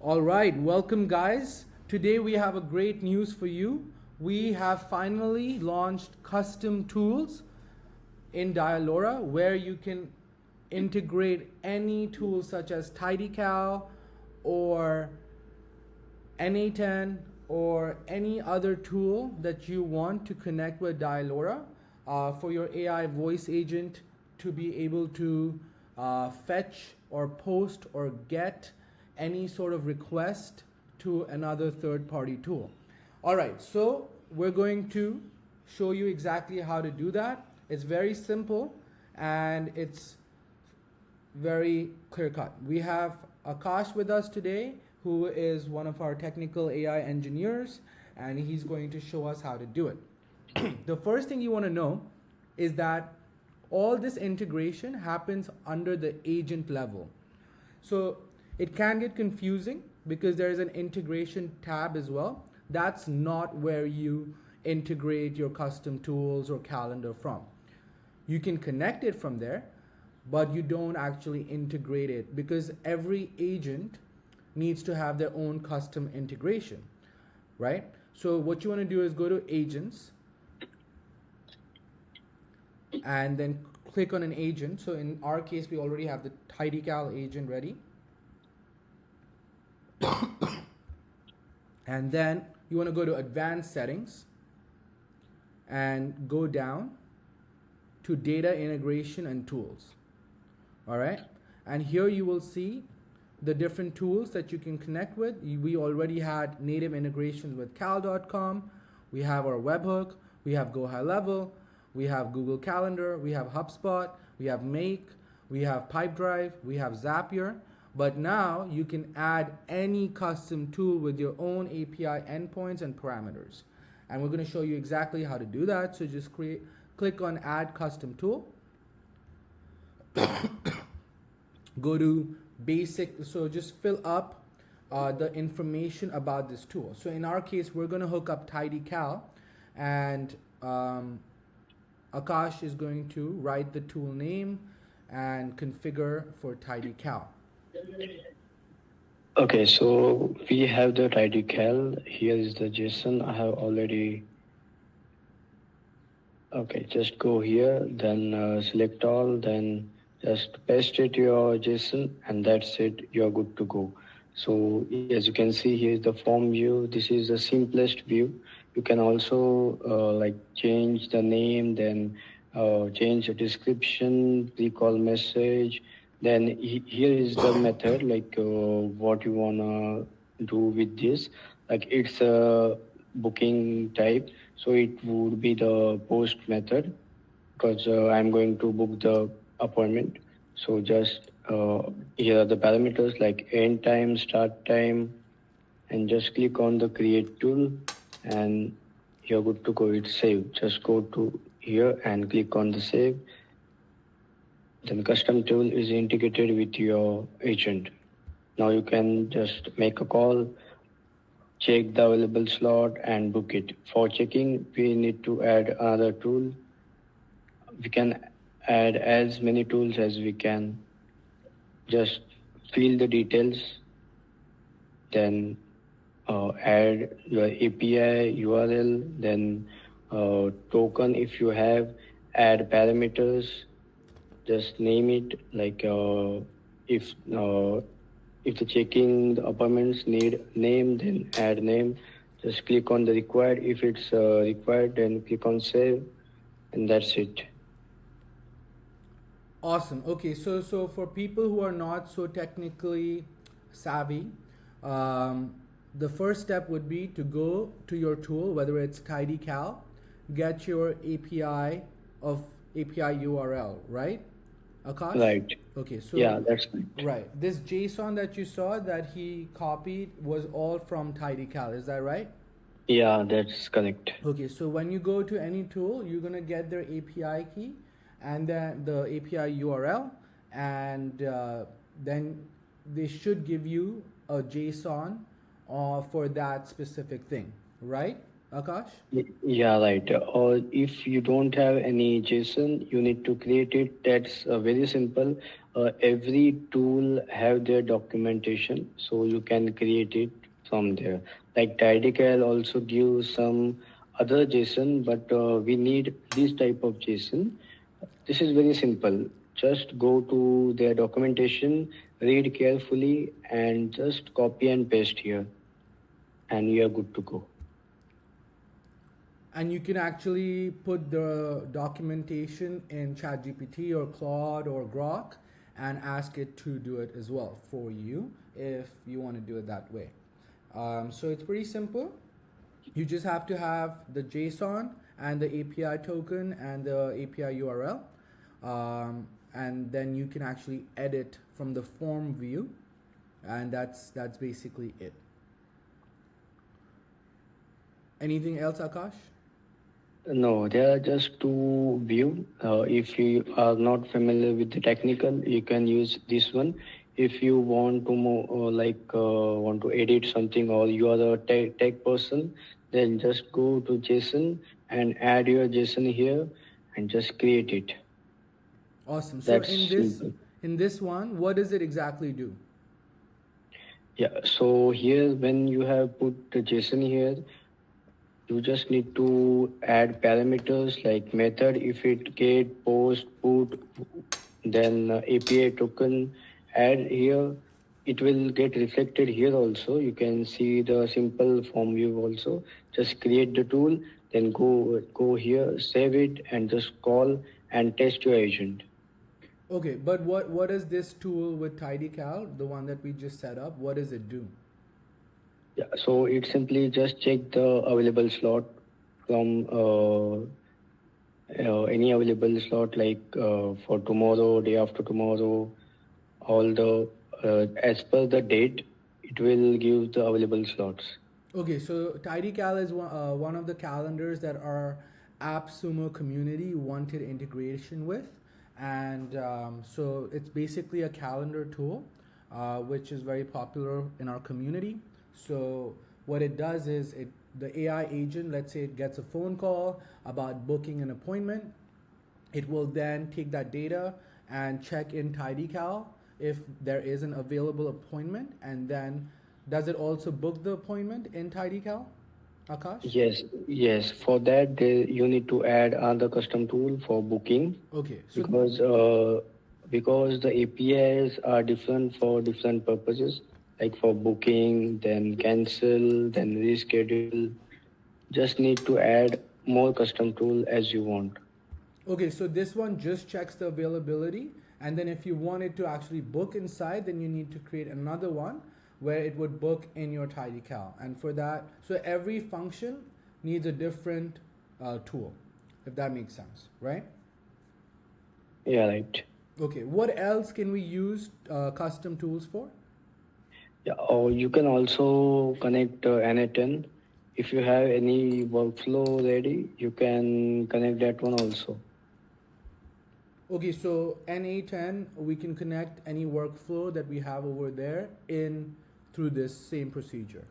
All right, welcome guys. Today we have a great news for you. We have finally launched custom tools in Dialora where you can integrate any tool such as TidyCal or NA10 or any other tool that you want to connect with Dialora for your AI voice agent to be able to fetch or post or get any sort of request to another third-party tool. All right, so we're going to show you exactly how to do that. It's very simple and it's very clear cut. We have Akash with us today, who is one of our technical AI engineers, and he's going to show us how to do it. The first thing you want to know is that all this integration happens under the agent level. So it can get confusing because there is an integration tab as well. That's not where you integrate your custom tools or calendar from. You can connect it from there, but you don't actually integrate it because every agent needs to have their own custom integration, right? So what you want to do is go to agents and then click on an agent. So in our case, we already have the TidyCal agent ready. And then you want to go to advanced settings and go down to data integration and tools. All right. And here you will see the different tools that you can connect with. We already had native integrations with cal.com. We have our Webhook. We have Go High Level. We have Google Calendar. We have HubSpot. We have Make. We have Pipedrive. We have Zapier. But now you can add any custom tool with your own API endpoints and parameters. And we're going to show you exactly how to do that. So just click on Add Custom Tool. Go to Basic. So just fill up the information about this tool. So in our case, we're going to hook up TidyCal, and Akash is going to write the tool name and configure for TidyCal. Okay, so we have the TidyCal. Here is the JSON I have already. Okay, just go here, then select all, then just paste it your JSON, and that's it. You're good to go. So as you can see, here is the form view. This is the simplest view. You can also like change the name, then change the description, recall message. Then here is the method, like what you wanna do with this. Like it's a booking type, so it would be the post method because I'm going to book the appointment. So just here are the parameters like end time, start time, and just click on the create tool, and you're good to go. It's saved. Just go to here and click on the save. Then custom tool is integrated with your agent. Now you can just make a call, check the available slot and book it. For checking, we need to add another tool. We can add as many tools as we can. Just fill the details, then add your API URL, then token if you have, add parameters, just name it like if the checking the appointments need name, then add name. Just click on the required. If it's required, then click on save, and that's it. Awesome. Okay, so for people who are not so technically savvy, the first step would be to go to your tool, whether it's TidyCal, get your API URL, right? Akash? Right. Okay, so Yeah, that's right. right. This JSON that you saw that he copied was all from TidyCal, is that right? Yeah, that's correct. Okay, so when you go to any tool, you're gonna get their API key and then the API URL, and then they should give you a JSON for that specific thing, right? Akash? Yeah, right. Or if you don't have any JSON, you need to create it. That's very simple. Every tool have their documentation, so you can create it from there. Like TidyCal also gives some other JSON, but we need this type of JSON. This is very simple. Just go to their documentation, read carefully, and just copy and paste here, and you are good to go. And you can actually put the documentation in ChatGPT or Claude or Grok and ask it to do it as well for you if you want to do it that way. So it's pretty simple. You just have to have the JSON and the API token and the API URL. And then you can actually edit from the form view, and that's basically it. Anything else, Akash? No, there are just two view. If you are not familiar with the technical, you can use this one. If you want to want to edit something or you are a tech person, then just go to JSON and add your JSON here and just create it. Awesome. So That's in this simple. in this one, what does it exactly do? Yeah. So here, when you have put the JSON here, you just need to add parameters like method if it get post put then API token add here. It will get reflected here also. You can see the simple form view also. Just create the tool, then go here, save it, and just call and test your agent. Okay, but what is this tool with TidyCal, the one that we just set up? What does it do? Yeah, so it simply just check the available slot from any available slot like for tomorrow, day after tomorrow, all the as per the date, it will give the available slots. Okay, so TidyCal is one of the calendars that our AppSumo community wanted integration with. And so it's basically a calendar tool, which is very popular in our community. So what it does is the AI agent, let's say it gets a phone call about booking an appointment. It will then take that data and check in TidyCal if there is an available appointment, and then does it also book the appointment in TidyCal, Akash? Yes, yes. For that, you need to add another custom tool for booking Okay, so because because the APIs are different for different purposes, like for booking, then cancel, then reschedule. Just need to add more custom tool as you want. okay, so this one just checks the availability, and then if you wanted to actually book inside, then you need to create another one where it would book in your TidyCal. And for that, so every function needs a different tool, if that makes sense, right? Yeah, right. Okay, what else can we use custom tools for? Yeah, or you can also connect N10. If you have any workflow ready, you can connect that one also. Okay, so NA10, we can connect any workflow that we have over there in through this same procedure.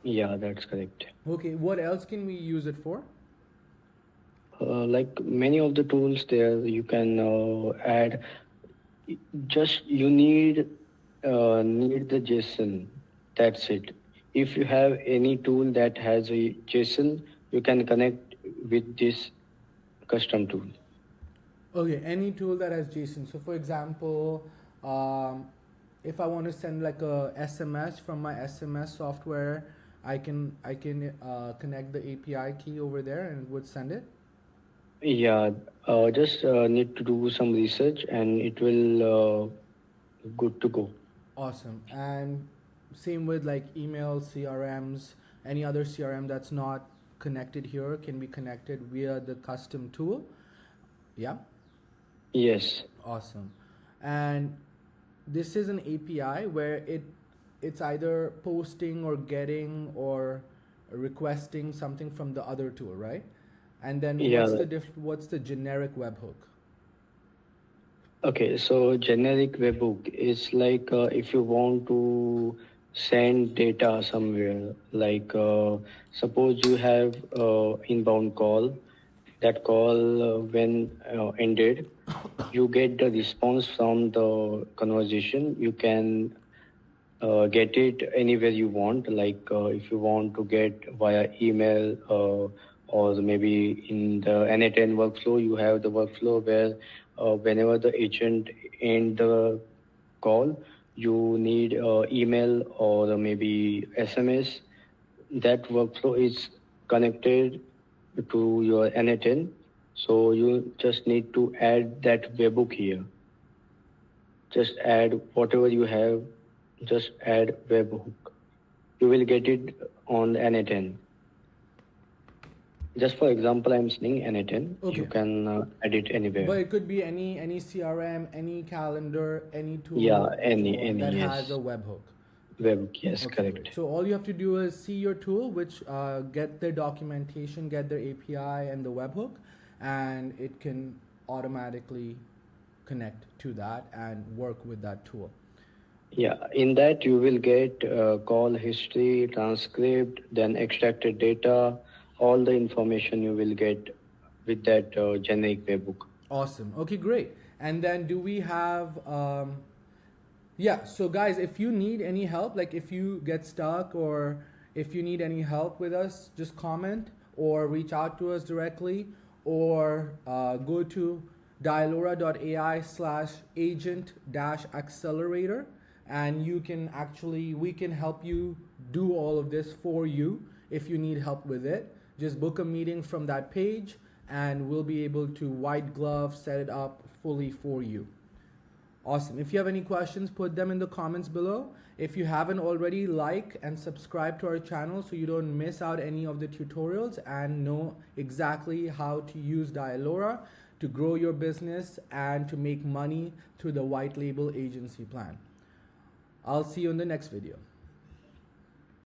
Yeah, that's correct. Okay, what else can we use it for? Like many of the tools there, you can add. Just you need the JSON. That's it. If you have any tool that has a JSON, you can connect with this custom tool. Okay, any tool that has JSON. So, for example, um, if I want to send like a SMS from my SMS software, I can connect the API key over there and it would send it. Yeah, just need to do some research and it will good to go. Awesome. And same with like email, CRMs, any other CRM that's not connected here can be connected via the custom tool. Yeah. Yes. Awesome. And this is an API where it's either posting or getting or requesting something from the other tool, right? And then Yeah. what's the generic webhook? Okay. So generic webhook is like if you want to send data somewhere. Like suppose you have inbound call. That call when ended, you get the response from the conversation. You can get it anywhere you want. Like if you want to get via email or maybe in the N10 workflow, you have the workflow where whenever the agent end the call, you need email or maybe SMS. That workflow is connected to your N10. So you just need to add that webhook here. Just add whatever you have, just add webhook. You will get it on N10. Just for example, I'm saying N10. You Okay. can add it anywhere. But it could be any CRM, any calendar, any Yeah, tool or any, that has a yes. webhook. Webhook, yes, Okay, great. correct. So all you have to do is see your tool, which get their documentation, get their API and the webhook, and it can automatically connect to that and work with that tool. Yeah, in that you will get call history, transcript, then extracted data, all the information you will get with that generic webhook. Awesome. Okay, great. And then do we have yeah, so guys, if you need any help, like if you get stuck or if you need any help with us, just comment or reach out to us directly or go to dialora.ai/agent-accelerator and you can actually, we can help you do all of this for you if you need help with it. Just book a meeting from that page and we'll be able to white glove set it up fully for you. Awesome. If you have any questions, put them in the comments below. If you haven't already, like and subscribe to our channel so you don't miss out any of the tutorials and know exactly how to use Dialora to grow your business and to make money through the white label agency plan. I'll see you in the next video.